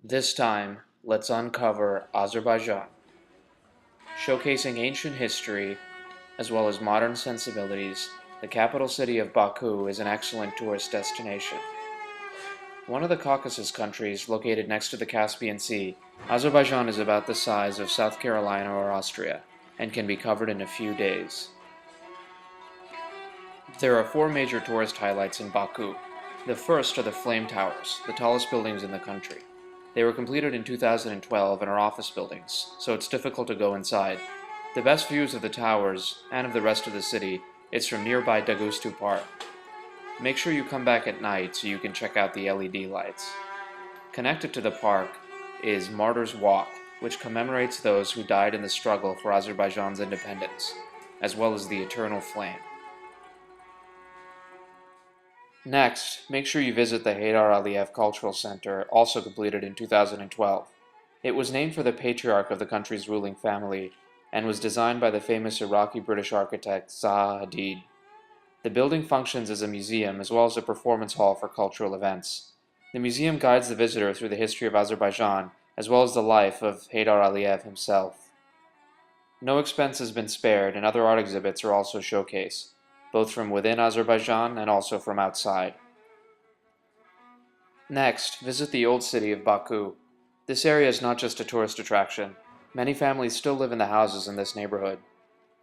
This time, let's uncover Azerbaijan, showcasing ancient history as well as modern sensibilities. The capital city of Baku is an excellent tourist destination. One of the Caucasus countries located next to the Caspian Sea, Azerbaijan is about the size of South Carolina or Austria and can be covered in a few days. There are four major tourist highlights in Baku. The first are the Flame Towers, the tallest buildings in the country. They were completed in 2012 and are office buildings, so it's difficult to go inside. The best views of the towers, and of the rest of the city, is from nearby Dagustu Park. Make sure you come back at night so you can check out the LED lights. Connected to the park is Martyrs' Walk, which commemorates those who died in the struggle for Azerbaijan's independence, as well as the Eternal Flame. Next, make sure you visit the Heydar Aliev Cultural Center, also completed in 2012. It was named for the patriarch of the country's ruling family, and was designed by the famous Iraqi-British architect Zaha Hadid. The building functions as a museum as well as a performance hall for cultural events. The museum guides the visitor through the history of Azerbaijan, as well as the life of Heydar Aliev himself. No expense has been spared, and other art exhibits are also showcased, both from within Azerbaijan and also from outside. Next, visit the Old City of Baku. This area is not just a tourist attraction. Many families still live in the houses in this neighborhood.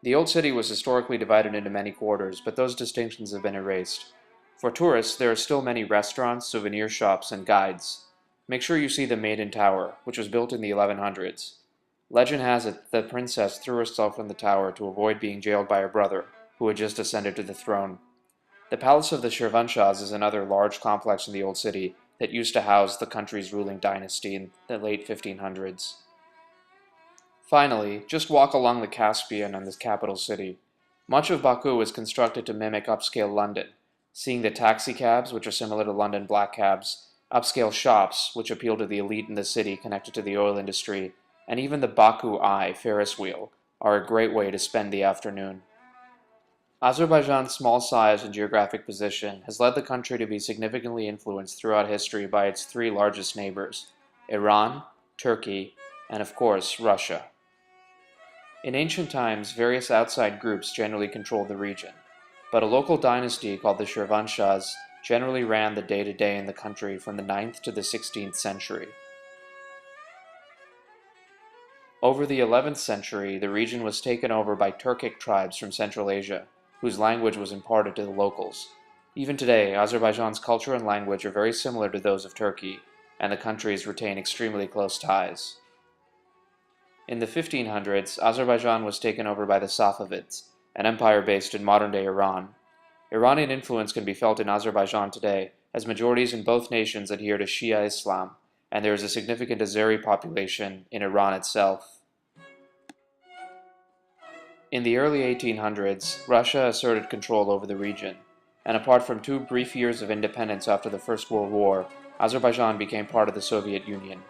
The Old City was historically divided into many quarters, but those distinctions have been erased. For tourists, there are still many restaurants, souvenir shops, and guides. Make sure you see the Maiden Tower, which was built in the 1100s. Legend has it that the princess threw herself from the tower to avoid being jailed by her brother, who had just ascended to the throne. The Palace of the Shirvanshahs is another large complex in the Old City that used to house the country's ruling dynasty in the late 1500s. Finally, just walk along the Caspian and the capital city. Much of Baku is constructed to mimic upscale London, seeing the taxicabs, which are similar to London black cabs, upscale shops, which appeal to the elite in the city connected to the oil industry, and even the Baku Eye Ferris wheel are a great way to spend the afternoon. Azerbaijan's small size and geographic position has led the country to be significantly influenced throughout history by its three largest neighbors, Iran, Turkey, and of course, Russia. In ancient times, various outside groups generally controlled the region, but a local dynasty called the Shirvanshahs generally ran the day-to-day in the country from the 9th to the 16th century. Over the 11th century, the region was taken over by Turkic tribes from Central Asia, whose language was imparted to the locals. Even today, Azerbaijan's culture and language are very similar to those of Turkey, and the countries retain extremely close ties. In the 1500s, Azerbaijan was taken over by the Safavids, an empire based in modern-day Iran. Iranian influence can be felt in Azerbaijan today, as majorities in both nations adhere to Shia Islam, and there is a significant Azeri population in Iran itself. In the early 1800s, Russia asserted control over the region, and apart from 2 brief years of independence after the First World War, Azerbaijan became part of the Soviet Union.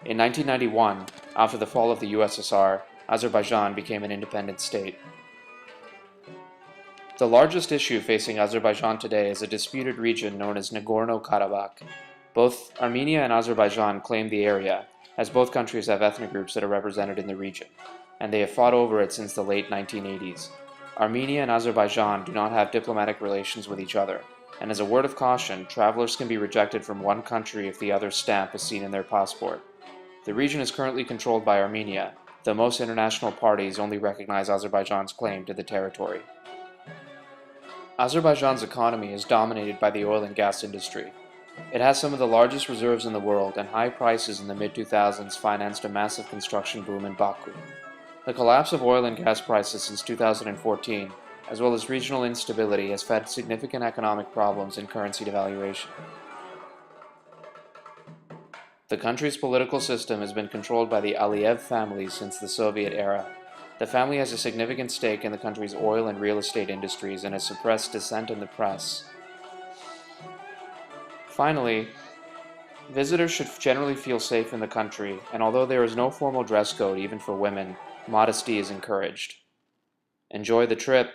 In 1991, after the fall of the USSR, Azerbaijan became an independent state. The largest issue facing Azerbaijan today is a disputed region known as Nagorno-Karabakh. Both Armenia and Azerbaijan claim the area, as both countries have ethnic groups that are represented in the region, and they have fought over it since the late 1980s. Armenia and Azerbaijan do not have diplomatic relations with each other, and as a word of caution, travelers can be rejected from one country if the other's stamp is seen in their passport. The region is currently controlled by Armenia, though most international parties only recognize Azerbaijan's claim to the territory. Azerbaijan's economy is dominated by the oil and gas industry. It has some of the largest reserves in the world, and high prices in the mid-2000s financed a massive construction boom in Baku. The collapse of oil and gas prices since 2014, as well as regional instability, has fed significant economic problems and currency devaluation. The country's political system has been controlled by the Aliev family since the Soviet era. The family has a significant stake in the country's oil and real estate industries and has suppressed dissent in the press. Finally, visitors should generally feel safe in the country, and although there is no formal dress code even for women, modesty is encouraged. Enjoy the trip!